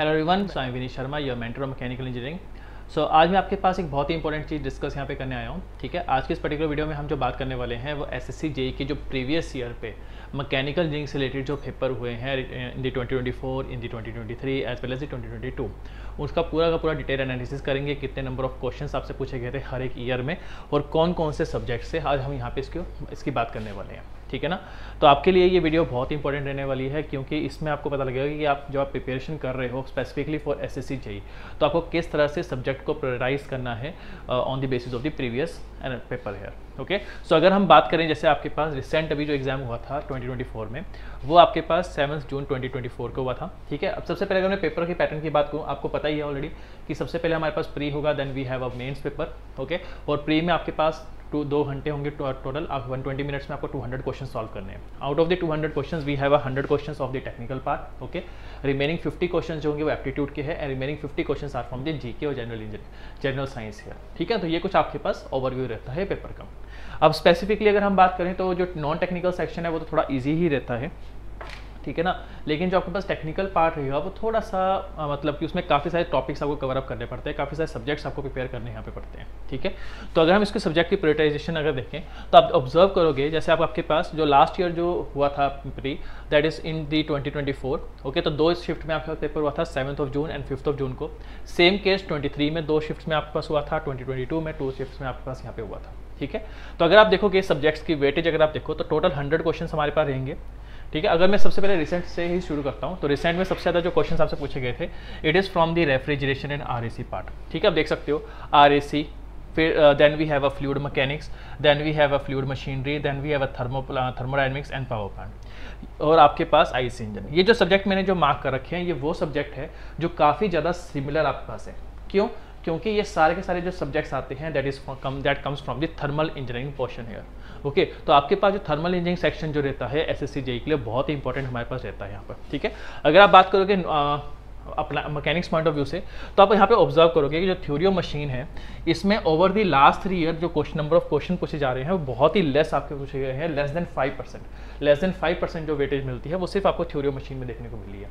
Hello everyone, so I am Vineet Sharma, your mentor of mechanical engineering. So आज मैं आपके पास एक बहुत ही इंपॉर्टेंट चीज़ डिस्कस यहाँ पे करने आया हूँ। ठीक है, आज के इस पर्टिकुलर वीडियो में हम जो बात करने वाले हैं वो एसएससी जेई के जो प्रीवियस ईयर पे मैकेनिकल इंजीनियरिंग से रिलेटेड जो पेपर हुए हैं इन दी 2024, इन दी 2023 एज वेल एज दी 2022, उसका पूरा का पूरा डिटेल एनालिसिस करेंगे। कितने नंबर ऑफ क्वेश्चंस आपसे पूछे गए थे हर एक ईयर में और कौन कौन से सब्जेक्ट से आज हम यहाँ पे इसकी बात करने वाले हैं। ठीक है ना, तो आपके लिए ये वीडियो बहुत इंपॉर्टेंट रहने वाली है क्योंकि इसमें आपको पता लगेगा कि आप जो आप प्रिपरेशन कर रहे हो स्पेसिफिकली फॉर एसएससी जेई, तो आपको किस तरह से सब्जेक्ट को प्रायोरिटाइज करना है on the basis of the previous paper है। ओके, सो अगर हम बात करें, जैसे आपके पास रिसेंट अभी जो एग्जाम हुआ था 2024 में, वो आपके पास 7 जून 2024 को हुआ था। ठीक है, अब सबसे पहले अगर मैं पेपर की पैटर्न की बात करूँ, आपको पता ही है ऑलरेडी कि सबसे पहले हमारे पास प्री होगा, then we have a mains paper. Okay, और प्री में आपके पास 2 घंटे होंगे टोटल। आप 120 मिनट्स में आपको 200 क्वेश्चन सॉल्व करने हैं। Out of the 200 questions we have 100 questions of the technical part. Okay, remaining 50 question जो होंगे वो एप्टीट्यूड के हैं and remaining 50 questions are from the GK और जनरल साइंस है। ठीक है, तो ये कुछ आपके पास ओवरव्यू रहता है पेपर का। अब स्पेसिफिकली अगर हम बात करें तो जो नॉन टेक्निकल सेक्शन है वो तो थोड़ा ईजी ही रहता है। ठीक है ना, लेकिन जो आपके पास टेक्निकल पार्ट रहेगा वो थोड़ा सा मतलब कि उसमें काफ़ी सारे टॉपिक्स आपको कवर अप करने पड़ते हैं, काफ़ी सारे सब्जेक्ट्स आपको प्रिपेयर करने यहाँ पे पड़ते हैं। ठीक है, तो अगर हम इसके सब्जेक्ट की प्रायोरिटाइजेशन अगर देखें तो आप ऑब्जर्व करोगे, जैसे आपके पास जो लास्ट ईयर जो हुआ था pre, that is in the 2024। Okay, तो 2 शिफ्ट में आपका पेपर हुआ था 7 जून एंड 5 जून को। सेम केस 23 में 2 शिफ्ट में आपके पास हुआ था, 2022 में 2 शिफ्ट में आपके पास यहाँ पे हुआ था। ठीक है, तो अगर आप देखोगे सब्जेक्ट्स की वेटेज अगर आप देखो तो टोटल 100 क्वेश्चन हमारे पास रहेंगे। ठीक है, अगर मैं सबसे पहले रिसेंट से ही शुरू करता हूँ तो रिसेंट में सबसे ज़्यादा जो क्वेश्चंस आपसे पूछे गए थे, it is from the refrigeration and RAC part. ठीक है, आप देख सकते हो आरएसी, फिर then we have a fluid mechanics, then we have a fluid machinery, then we have a thermodynamics and power plant, और आपके पास आईसी इंजन। ये जो सब्जेक्ट मैंने जो मार्क कर रखे हैं ये वो सब्जेक्ट है जो काफ़ी ज़्यादा सिमिलर आपके पास है। क्यों? क्योंकि ये सारे के सारे जो सब्जेक्ट्स आते हैं that comes from the thermal engineering portion है। ओके, तो आपके पास जो थर्मल इंजीनियरिंग सेक्शन जो रहता है एसएससी जेई के लिए बहुत ही इंपॉर्टेंट हमारे पास रहता है यहाँ पर। ठीक है, अगर आप बात करोगे अपना मैकेनिक्स पॉइंट ऑफ व्यू से, तो आप यहाँ पे ऑब्जर्व करोगे कि जो थ्योरी ऑफ मशीन है इसमें ओवर दी लास्ट 3 ईयर जो नंबर ऑफ क्वेश्चन पूछे जा रहे हैं वो बहुत ही लेस आपके पूछे गए हैं, लेस देन 5% जो वेटेज मिलती है वो सिर्फ आपको थ्योरी ऑफ मशीन में देखने को मिली है।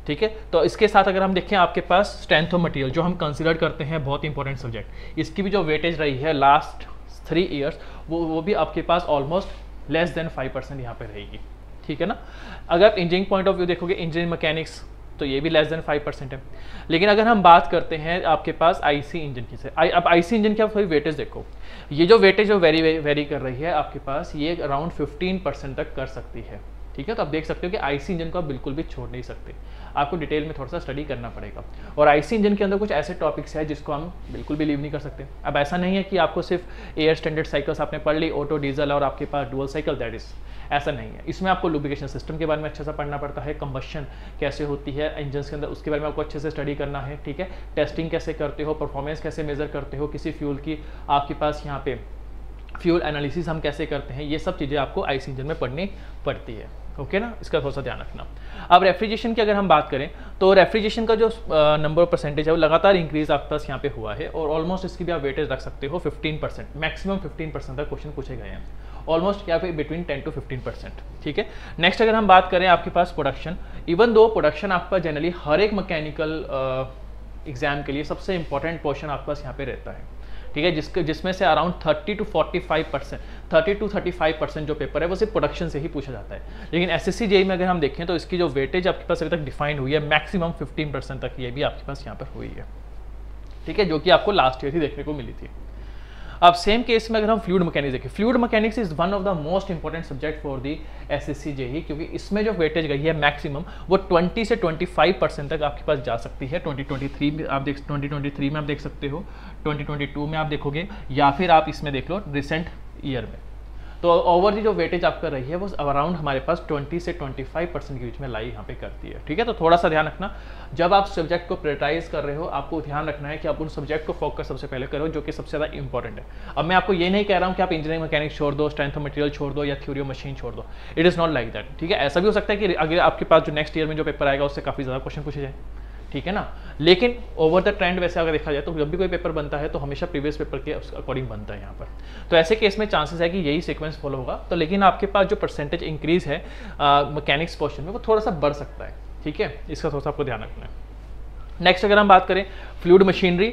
ठीक है, तो इसके साथ अगर हम देखें आपके पास स्ट्रेंथ ऑफ मटेरियल जो हम कंसिडर करते हैं बहुत इंपॉर्टेंट सब्जेक्ट, इसकी भी जो वेटेज रही है लास्ट 3 ईयर्स वो भी आपके पास ऑलमोस्ट लेस देन 5% यहाँ पे रहेगी। ठीक है ना, अगर आप इंजीनियरिंग पॉइंट ऑफ व्यू देखोगे, इंजीनियरिंग मैकेनिक्स, तो ये भी लेस देन 5% है। लेकिन अगर हम बात करते हैं आपके पास आईसी इंजन की से, अब आईसी इंजन की आप थोड़ी वेटेज देखो, ये जो वेटेज जो वेरी कर रही है आपके पास, ये अराउंड 15% तक कर सकती है। ठीक है, तो आप देख सकते हो कि आईसी इंजन को आप बिल्कुल भी छोड़ नहीं सकते, आपको डिटेल में थोड़ा सा स्टडी करना पड़ेगा। और आईसी इंजन के अंदर कुछ ऐसे टॉपिक्स हैं जिसको हम बिल्कुल भी लीव नहीं कर सकते। अब ऐसा नहीं है कि आपको सिर्फ एयर स्टैंडर्ड साइकिल्स आपने पढ़ ली, ऑटो, डीजल और आपके पास डुअल साइकिल, दैट इज ऐसा नहीं है। इसमें आपको लुब्रिकेशन सिस्टम के बारे में अच्छा सा पढ़ना पड़ता है, कंबशन कैसे होती है इंजन के अंदर उसके बारे में आपको अच्छे से स्टडी करना है। ठीक है, टेस्टिंग कैसे करते हो, परफॉर्मेंस कैसे मेजर करते हो किसी फ्यूल की, आपके पास यहाँ पे फ्यूल एनालिसिस हम कैसे करते हैं, ये सब चीज़ें आपको आईसी इंजन में पढ़नी पड़ती है। ओके ना, इसका थोड़ा सा ध्यान रखना। अब रेफ्रिजरेशन की अगर हम बात करें तो रेफ्रिजरेशन का जो नंबर ऑफ परसेंटेज है वो लगातार इंक्रीज आपके पास यहाँ पे हुआ है और ऑलमोस्ट इसकी भी आप वेटेज रख सकते हो 15%, मैक्सिमम 15% तक क्वेश्चन पूछे गए हैं, ऑलमोस्ट यहाँ पे बिटवीन 10 to 15%। ठीक है, नेक्स्ट अगर हम बात करें आपके पास प्रोडक्शन, इवन दो प्रोडक्शन आपका जनरली हर एक मैकेनिकल एग्जाम के लिए सबसे इंपॉर्टेंट पोर्शन आपके पास यहाँ पे रहता है। ठीक है, जिसमें से अराउंड 30 to 35% जो पेपर है वो सिर्फ प्रोडक्शन से ही पूछा जाता है। लेकिन एसएससी जेई में अगर हम देखें तो इसकी जो वेटेज आपके पास अभी तक डिफाइंड हुई है मैक्सिमम 15% तक ये भी आपके पास यहाँ पर हुई है। ठीक है, जो कि आपको लास्ट ईयर ही देखने को मिली थी। अब सेम केस में अगर हम फ्लूइड मैकेनिक्स देखें, fluid mechanics is one of the most important subject for the SSC JE, क्योंकि इसमें जो वेटेज गई है मैक्सिमम वो 20 से 25% तक आपके पास जा सकती है। 2023 में आप देख सकते हो, 2022 में आप देखोगे, या फिर आप इसमें देख लो रिसेंट ईयर में। तो ओवरऑल जो वेटेज आपका रही है वो अराउंड हमारे पास 20 से 25% के बीच में लाई यहाँ पे करती है। ठीक है, तो थोड़ा सा ध्यान रखना, जब आप सब्जेक्ट को प्रायोरिटाइज कर रहे हो आपको ध्यान रखना है कि आप उन सब्जेक्ट को फोकस सबसे पहले करो जो कि सबसे ज़्यादा इंपॉर्टेंट है। अब मैं आपको ये नहीं कह रहा हूँ कि आप इंजीनियरिंग मैकेनिक्स छोड़ दो, स्ट्रेंथ ऑफ मटेरियल छोड़ दो या थ्योरी ऑफ मशीन छोड़ दो, it is not like that. ठीक है, ऐसा भी हो सकता है कि अगर आपके पास जो नेक्स्ट ईयर में जो पेपर आएगा उससे काफ़ी ज़्यादा क्वेश्चन पूछे जाए। ठीक है ना, लेकिन ओवर द ट्रेंड वैसे अगर देखा जाए तो जब भी कोई पेपर बनता है तो हमेशा प्रीवियस पेपर के अकॉर्डिंग बनता है यहाँ पर। तो ऐसे केस में चांसेस है कि यही सीक्वेंस फॉलो होगा। तो लेकिन आपके पास जो परसेंटेज इंक्रीज है मैकेनिक्स पोर्शन में वो थोड़ा सा बढ़ सकता है। ठीक है, इसका थोड़ा सा आपको ध्यान रखना है। नेक्स्ट अगर हम बात करें fluid machinery,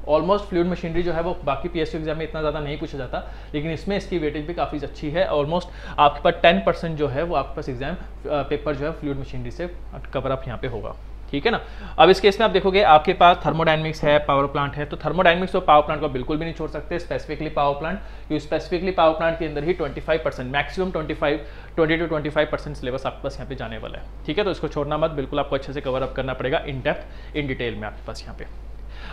almost fluid machinery जो है वो बाकी पीएसयू एग्जाम में इतना ज़्यादा नहीं पूछा जाता, लेकिन इसमें इसकी वेटेज भी काफ़ी अच्छी है। ऑलमोस्ट आपके पास 10% जो है वो आपके पास एग्जाम पेपर जो है फ्लूइड मशीनरी से कवर अप यहाँ पे होगा, ठीक है ना। अब इस केस में आप देखोगे आपके पास थर्मोडायनेमिक्स है, पावर प्लांट है, तो थर्मोडायनेमिक्स और पावर प्लांट को बिल्कुल भी नहीं छोड़ सकते, स्पेसिफिकली पावर प्लांट, क्योंकि स्पेसिफिकली पावर प्लांट के अंदर ही 25% मैक्सिमम 20 to 25% सिलेबस आपके पास यहाँ पे जाने वाला है, ठीक है। तो इसको छोड़ना मत, बिल्कुल आपको अच्छे से कवर अप करना पड़ेगा इन डेप्थ इन डिटेल में आपके पास यहाँ पे।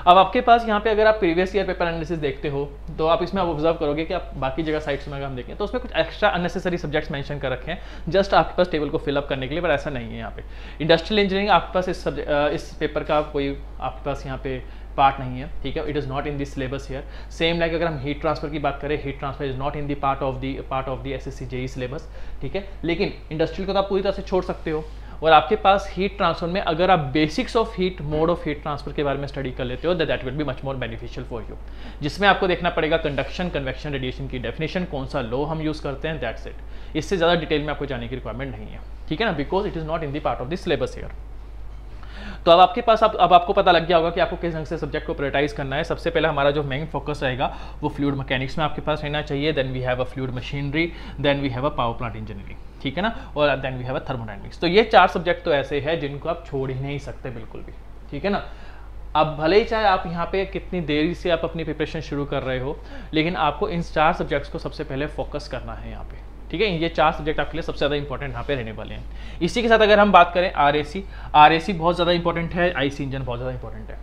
अब आपके पास यहाँ पे अगर आप प्रीवियस ईयर पेपर एनालिसिस देखते हो तो आप इसमें आप ऑब्जर्व करोगे कि आप बाकी जगह साइट्स में अगर हम देखें तो उसमें कुछ एक्स्ट्रा अननेसेसरी सब्जेक्ट्स मेंशन कर रखे हैं जस्ट आपके पास टेबल को फिलअप करने के लिए, पर ऐसा नहीं है यहाँ पे। इंडस्ट्रियल इंजीनियरिंग आपके पास इस पेपर का कोई आपके पास यहाँ पे पार्ट नहीं है, ठीक है। It is not in this syllabus here. Same like अगर हम हीट ट्रांसफर की बात करें, heat transfer is not in the part of the assessee JEE syllabus, ठीक है। लेकिन इंडस्ट्रियल को तो आप पूरी तरह से छोड़ सकते हो, और आपके पास हीट ट्रांसफर में अगर आप basics of heat, mode of heat transfer के बारे में स्टडी कर लेते हो that will be much more beneficial for you, जिसमें आपको देखना पड़ेगा कंडक्शन, कन्वेक्शन, रेडिएशन की डेफिनेशन, कौन सा लॉ हम यूज़ करते हैं, दैट्स इट। इससे ज़्यादा डिटेल में आपको जाने की रिक्वायरमेंट नहीं है, ठीक है ना, because it is not in the part of this syllabus here. तो अब आपके पास अब आपको पता लग गया होगा कि आपको किस ढंग से सब्जेक्ट को प्रायोरिटाइज करना है। सबसे पहले हमारा जो मेन फोकस रहेगा वो फ्लूइड मैकेनिक्स में आपके पास रहना चाहिए, then we have a fluid machinery, then we have a power plant engineering, ठीक है ना, और then we have a thermodynamics. तो ये 4 सब्जेक्ट तो ऐसे हैं जिनको आप छोड़ ही नहीं सकते बिल्कुल भी, ठीक है ना। अब भले ही चाहे आप यहाँ पे कितनी देरी से आप अपनी प्रिपरेशन शुरू कर रहे हो, लेकिन आपको इन 4 सब्जेक्ट्स को सबसे पहले फोकस करना है यहाँ पे, ठीक है। ये 4 सब्जेक्ट आपके लिए सबसे ज़्यादा इंपॉर्टेंट यहाँ पे रहने वाले हैं। इसी के साथ अगर हम बात करें आरएसी बहुत ज़्यादा इंपॉर्टेंट है, आईसी इंजन बहुत ज़्यादा इंपॉर्टेंट है,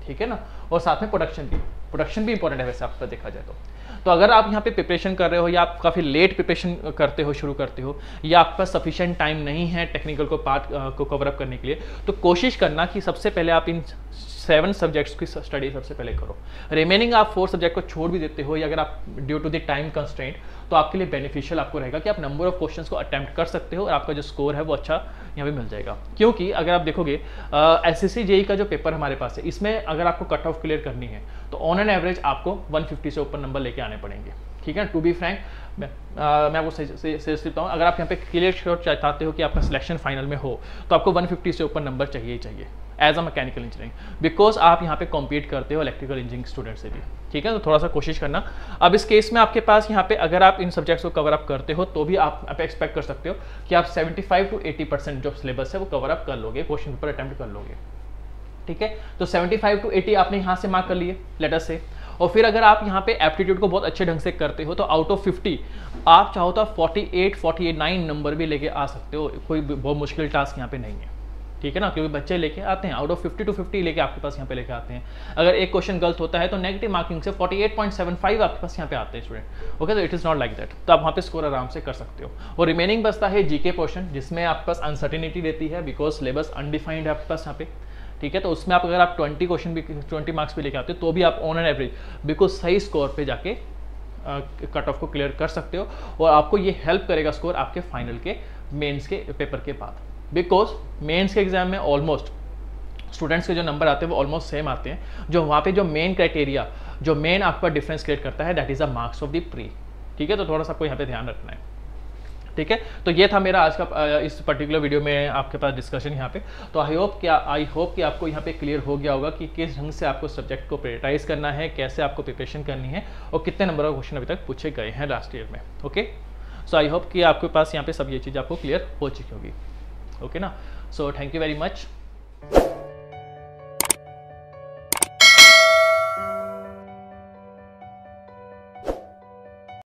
ठीक है ना, और साथ में प्रोडक्शन भी इंपॉर्टेंट है वैसे आपका देखा जाए तो अगर आप यहाँ पे प्रिपरेशन कर रहे हो या आप काफ़ी लेट प्रिपरेशन करते हो, शुरू करते हो, या आपके पास सफिशिएंट टाइम नहीं है टेक्निकल को पार्ट को कवर अप करने के लिए, तो कोशिश करना कि सबसे पहले आप इन 7 सब्जेक्ट्स की स्टडी सबसे पहले करो। रिमेनिंग आप 4 सब्जेक्ट को छोड़ भी देते हो, या अगर आप due to the time constraint, तो आपके लिए बेनिफिशियल आपको रहेगा कि आप नंबर ऑफ क्वेश्चंस को अटेम्प्ट कर सकते हो और आपका जो स्कोर है वो अच्छा यहाँ पे मिल जाएगा। क्योंकि अगर आप देखोगे एसएससी जेईई का जो पेपर हमारे पास है, इसमें अगर आपको कट ऑफ क्लियर करनी है तो ऑन एन एवरेज आपको 150 से ऊपर नंबर लेके आने पड़ेंगे, ठीक है। टू बी फ्रैंक मैं आपको सही बताऊँ, अगर आप यहाँ पे क्लियर शॉट चाहते हो कि आपका सिलेक्शन फाइनल में हो तो आपको 150 से ऊपर नंबर चाहिए ही चाहिए as a mechanical engineering, because आप यहाँ पे कॉम्पीट करते हो इलेक्ट्रिकल इंजीनियरिंग स्टूडेंट से भी, ठीक है। तो थोड़ा सा कोशिश करना। अब इस केस में आपके पास यहाँ पे अगर आप इन सब्जेक्ट्स को कवर अप करते हो तो भी आप एक्सपेक्ट कर सकते हो कि आप 75 to 80% जो सिलेबस है वो कवर अप कर लोगे, क्वेश्चन पेपर अटेम्प्ट कर लोगे, ठीक है। तो 75 to 80 आपने यहाँ से मार्क कर लिए लेट अस से, और फिर अगर आप यहाँ पे एप्टीट्यूड को बहुत अच्छे ढंग से करते हो तो आउट ऑफ 50 आप चाहो तो 48-49 नंबर भी लेके आ सकते हो, कोई बहुत मुश्किल टास्क यहाँ पे नहीं है, ठीक है ना, क्योंकि बच्चे लेके आते हैं आउट ऑफ 50 to 50 लेके आपके पास यहाँ पे लेके आते हैं। अगर एक क्वेश्चन गलत होता है तो नेगेटिव मार्किंग से 48.75 आपके पास यहाँ पे आते हैं स्टूडेंट, ओके। तो it is not like that, तो आप वहाँ पे स्कोर आराम से कर सकते हो। और रिमेनिंग बचता है जीके पोर्शन, जिसमें आपके पास अनसर्टिनिटी रहती है बिकॉज सिलेबस अनडिफाइंड है आपके पास यहाँ पे, ठीक है। तो उसमें आप अगर आप 20 क्वेश्चन भी 20 मार्क्स भी लेके आते हो तो भी आप ऑन एन एवरेज बिल्कुल सही स्कोर पे जाके कट ऑफ को क्लियर कर सकते हो, और आपको ये हेल्प करेगा स्कोर आपके फाइनल के मेंस के पेपर के बाद, बिकॉज मेंस के एग्जाम में ऑलमोस्ट स्टूडेंट्स के जो नंबर आते हैं वो ऑलमोस्ट सेम आते हैं। जो वहाँ पे जो मेन क्राइटेरिया, जो मेन आपका डिफरेंस क्रिएट करता है that is a marks of the pre, ठीक है। तो थोड़ा सा आपको यहाँ पे ध्यान रखना है, ठीक है। तो ये था मेरा आज का इस पर्टिकुलर वीडियो में आपके पास डिस्कशन यहाँ पे। तो आई होप कि आपको यहाँ पे क्लियर हो गया होगा कि किस ढंग से आपको सब्जेक्ट को प्रायोरिटाइज करना है, कैसे आपको प्रिपरेशन करनी है, और कितने नंबर ऑफ क्वेश्चन अभी तक पूछे गए हैं लास्ट ईयर में, ओके। सो आई होप कि आपके पास यहाँ पे सब ये चीज़ आपको क्लियर हो चुकी होगी, ओके ना। So thank you very much.